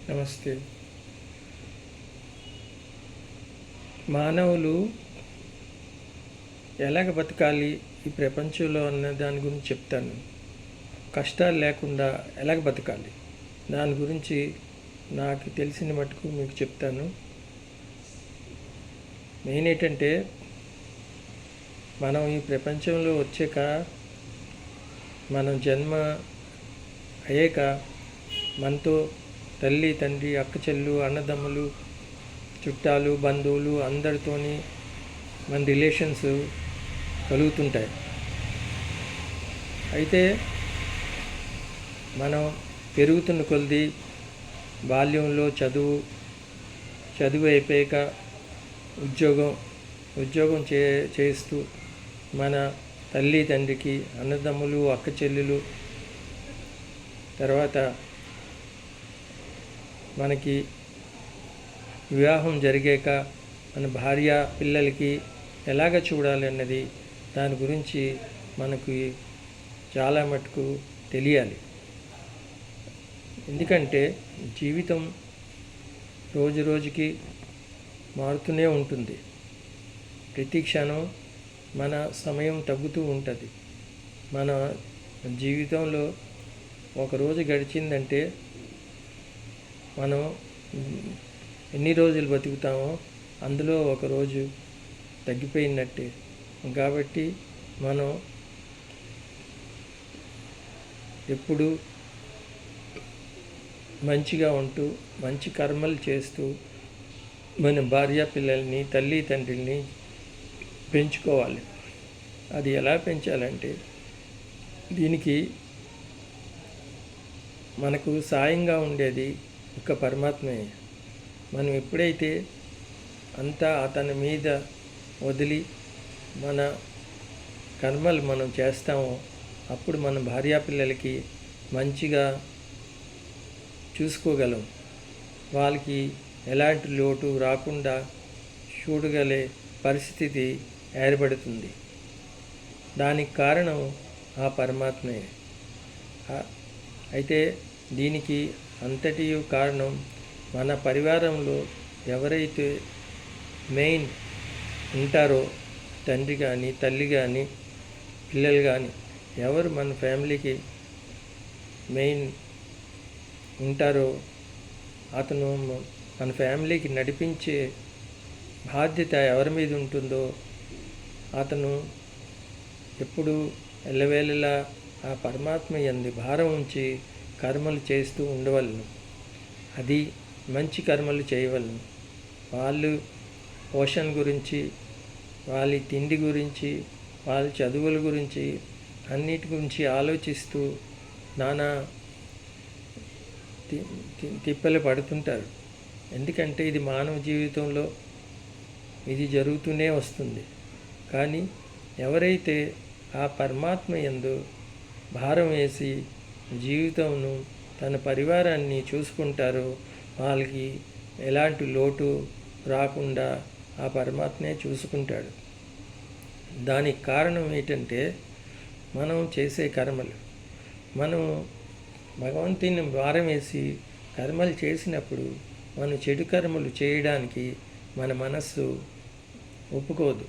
నమస్తే. మానవులు ఎలాగ బతకాలి ఈ ప్రపంచంలో అన్న దాని గురించి చెప్తాను. కష్టాలు లేకుండా ఎలాగ బతకాలి దాని గురించి నాకు తెలిసిన మటుకు మీకు చెప్తాను. మెయిన్ ఏంటంటే, మనం ఈ ప్రపంచంలో వచ్చాక, మనం జన్మ అయ్యాక మనతో తల్లి, తండ్రి, అక్క చెల్లు, అన్నదమ్ములు, చుట్టాలు, బంధువులు అందరితోని మన రిలేషన్స్ కలుగుతుంటాయి. అయితే మనం పెరుగుతున్న కొలది బాల్యంలో చదువు అయిపోయాక ఉద్యోగం చేస్తూ మన తల్లి, తండ్రికి, అన్నదమ్ములు, అక్క చెల్లెలు, తర్వాత మనకి వివాహం జరిగాక మన భార్య పిల్లలకి ఎలాగ చూడాలి అన్నది దాని గురించి మనకు చాలా మటుకు తెలియాలి. ఎందుకంటే జీవితం రోజు రోజుకి మారుతూనే ఉంటుంది. ప్రతి క్షణం మన సమయం తగ్గుతూ ఉంటుంది. మన జీవితంలో ఒకరోజు గడిచిందంటే మనం ఎన్ని రోజులు బతుకుతామో అందులో ఒకరోజు తగ్గిపోయినట్టే. కాబట్టి మనం ఎప్పుడు మంచిగా ఉంటూ మంచి కర్మలు చేస్తూ మన భార్య పిల్లల్ని, తల్లి తండ్రిని పెంచుకోవాలి. అది ఎలా పెంచాలంటే, దీనికి మనకు సాయంగా ఉండేది ఒక పరమాత్మే. మనం ఎప్పుడైతే అంతా అతని మీద వదిలి మన కర్మలు మనం చేస్తామో అప్పుడు మన భార్యాపిల్లలకి మంచిగా చూసుకోగలం. వాళ్ళకి ఎలాంటి లోటు రాకుండా చూడగలే పరిస్థితి ఏర్పడుతుంది. దానికి కారణం ఆ పరమాత్మే. అయితే దీనికి అంతటి కారణం మన పరివారంలో ఎవరైతే మెయిన్ ఉంటారో, తండ్రి కానీ, తల్లి కానీ, పిల్లలు కానీ, ఎవరు మన ఫ్యామిలీకి మెయిన్ ఉంటారో అతను మన ఫ్యామిలీకి నడిపించే బాధ్యత ఎవరి మీద ఉంటుందో అతను ఎప్పుడు ఎల్లవేళలా ఆ పరమాత్మ యందు భారం ఉంచి కర్మలు చేస్తూ ఉండవలను. అది మంచి కర్మలు చేయవలను. వాళ్ళు పోషణ గురించి, వాళ్ళ తిండి గురించి, వాళ్ళ చదువుల గురించి, అన్నిటి గురించి ఆలోచిస్తూ నానా తిప్పలు పడుతుంటారు. ఎందుకంటే ఇది మానవ జీవితంలో ఇది జరుగుతూనే వస్తుంది. కానీ ఎవరైతే ఆ పరమాత్మ యందు భారం వేసి జీవితంను, తన పరివారాన్ని చూసుకుంటారో వాళ్ళకి ఎలాంటి లోటు రాకుండా ఆ పరమాత్మే చూసుకుంటాడు. దానికి కారణం ఏంటంటే, మనం చేసే కర్మలు. మనం భగవంతుని భారం వేసి కర్మలు చేసినప్పుడు మనం చెడు కర్మలు చేయడానికి మన మనస్సు ఒప్పుకోదు.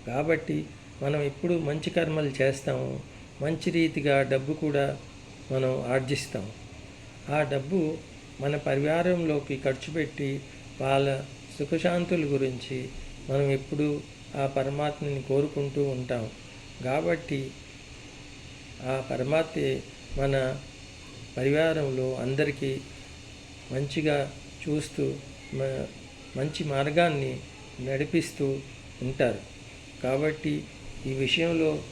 కాబట్టి మనం ఎప్పుడు మంచి కర్మలు చేస్తాము. మంచి రీతిగా డబ్బు కూడా మనం ఆర్జిస్తాం. ఆ డబ్బు మన పరివారంలోకి ఖర్చు పెట్టి వాళ్ళ సుఖశాంతుల గురించి మనం ఎప్పుడు ఆ పరమాత్మని కోరుకుంటూ ఉంటాం. కాబట్టి ఆ పరమాత్మే మన పరివారంలో అందరికీ మంచిగా చూస్తూ మంచి మార్గాన్ని నడిపిస్తూ ఉంటారు. కాబట్టి ఈ విషయంలో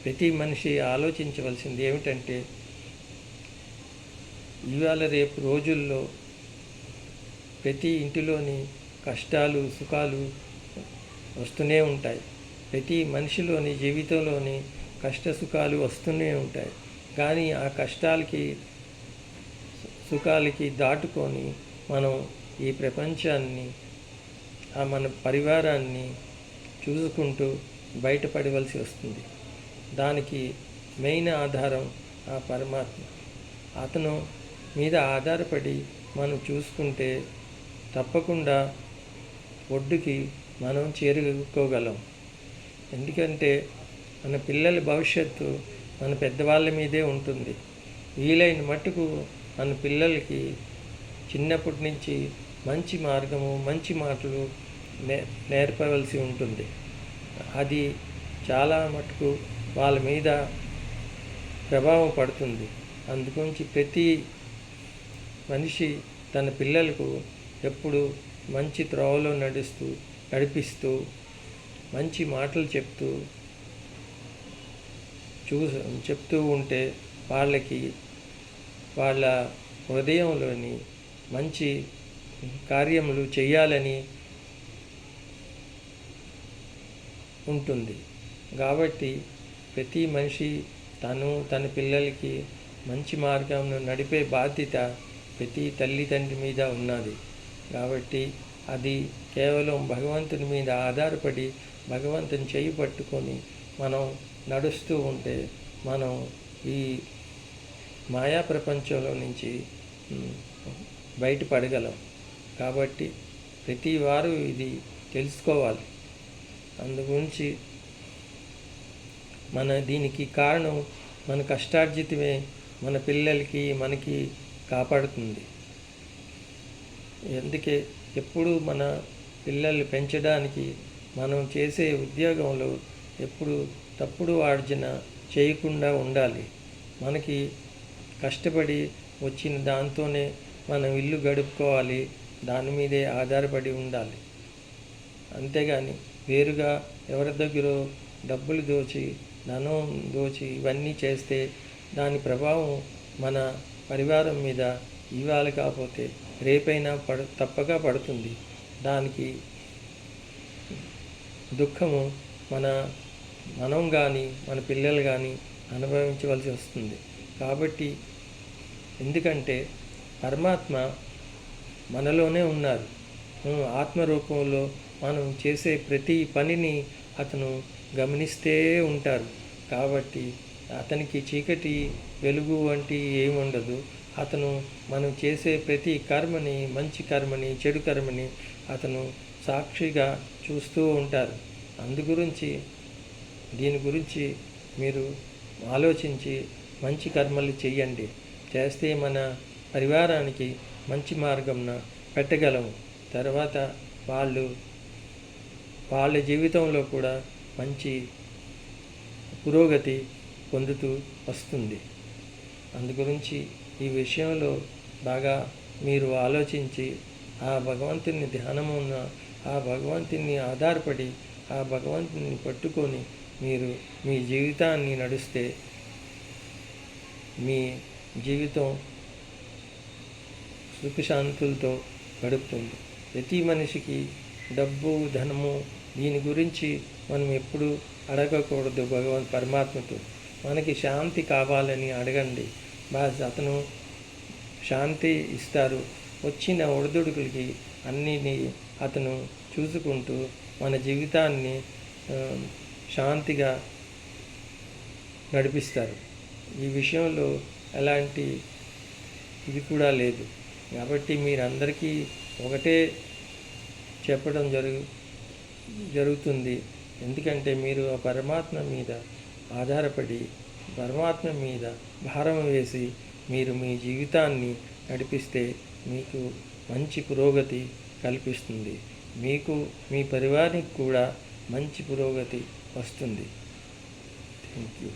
ప్రతి మనిషి ఆలోచించవలసింది ఏమిటంటే, ఇవాళ రేపు రోజుల్లో ప్రతి ఇంటిలోని కష్టాలు, సుఖాలు వస్తూనే ఉంటాయి. ప్రతి మనిషిలోని జీవితంలోని కష్ట సుఖాలు వస్తూనే ఉంటాయి. కానీ ఆ కష్టాలకి, సుఖాలకి దాటుకొని మనం ఈ ప్రపంచాన్ని, మన పరివారాన్ని చూసుకుంటూ బయటపడవలసి వస్తుంది. దానికి మెయిన్ ఆధారం ఆ పరమాత్మ. అతను మీద ఆధారపడి మనం చూసుకుంటే తప్పకుండా ఒడ్డుకి మనం చేరుకోగలం. ఎందుకంటే మన పిల్లల భవిష్యత్తు మన పెద్దవాళ్ళ మీదే ఉంటుంది. వీలైన మట్టుకు మన పిల్లలకి చిన్నప్పటి నుంచి మంచి మార్గము, మంచి మాటలు నేర్పవలసి ఉంటుంది. అది చాలా మటుకు వాళ్ళ మీద ప్రభావం పడుతుంది. అందుగురించి ప్రతి మనిషి తన పిల్లలకు ఎప్పుడు మంచి త్రోవలో నడిపిస్తూ మంచి మాటలు చెప్తూ ఉంటే వాళ్ళకి వాళ్ళ హృదయంలోని మంచి కార్యములు చేయాలని ఉంటుంది. కాబట్టి ప్రతి మనిషి తన పిల్లలకి మంచి మార్గంలో నడిపే బాధ్యత ప్రతి తల్లిదండ్రి మీద ఉన్నది. కాబట్టి అది కేవలం భగవంతుని మీద ఆధారపడి భగవంతుని చేయి పట్టుకొని మనం నడుస్తూ ఉంటే మనం ఈ మాయా ప్రపంచంలో నుంచి బయటపడగలం. కాబట్టి ప్రతి వారు ఇది తెలుసుకోవాలి. అందుగురించి దీనికి కారణం మన కష్టార్జితమే మన పిల్లలకి మనకి కాపాడుతుంది. అందుకే ఎప్పుడు మన పిల్లల్ని పెంచడానికి మనం చేసే ఉద్యోగంలో ఎప్పుడు తప్పుడు ఆర్జన చేయకుండా ఉండాలి. మనకి కష్టపడి వచ్చిన దాంతోనే మనం ఇల్లు గడుపుకోవాలి, దాని మీదే ఆధారపడి ఉండాలి. అంతేగాని వేరుగా ఎవరి దగ్గర డబ్బులు దోచి ధనం దోచి ఇవన్నీ చేస్తే దాని ప్రభావం మన పరివారం మీద ఇవాళ కాకపోతే రేపైనా తప్పక పడుతుంది. దానికి దుఃఖము మనం కానీ మన పిల్లలు కానీ అనుభవించవలసి వస్తుంది. కాబట్టి ఎందుకంటే పరమాత్మ మనలోనే ఉన్నారు. ఆత్మరూపంలో మనం చేసే ప్రతి పనిని అతను గమనిస్తే ఉంటారు. కాబట్టి అతనికి చీకటి వెలుగు వంటి ఏముండదు. అతను మనం చేసే ప్రతి కర్మని, మంచి కర్మని, చెడు కర్మని అతను సాక్షిగా చూస్తూ ఉంటారు. దీని గురించి మీరు ఆలోచించి మంచి కర్మలు చెయ్యండి. చేస్తే మన పరివారానికి మంచి మార్గంన పెట్టగలము. తర్వాత వాళ్ళ జీవితంలో కూడా మంచి పురోగతి పొందుతూ వస్తుంది. అందుగురించి ఈ విషయంలో బాగా మీరు ఆలోచించి ఆ భగవంతుని ధ్యానమున్న ఆ భగవంతుని ఆధారపడి ఆ భగవంతుని పట్టుకొని మీరు మీ జీవితాన్ని నడిస్తే మీ జీవితం సుఖశాంతులతో గడుపుతుంది. ప్రతి మనిషికి డబ్బు, ధనము దీని గురించి మనం ఎప్పుడు అడగకూడదు. పరమాత్మతో మనకి శాంతి కావాలని అడగండి. అతను శాంతి ఇస్తారు. వచ్చిన ఒడిదుడుకులకి అన్నిని అతను చూసుకుంటూ మన జీవితాన్ని శాంతిగా నడిపిస్తారు. ఈ విషయంలో ఎలాంటి ఇది కూడా లేదు. కాబట్టి మీరందరికీ ఒకటే చెప్పడం జరుగుతుంది. ఎందుకంటే మీరు ఆ పరమాత్మ మీద ఆధారపడి పరమాత్మ మీద భారం వేసి మీరు మీ జీవితాన్ని నడిపిస్తే మీకు మంచి పురోగతి కల్పిస్తుంది. మీకు మీ పరివారానికి కూడా మంచి పురోగతి వస్తుంది. Thank you.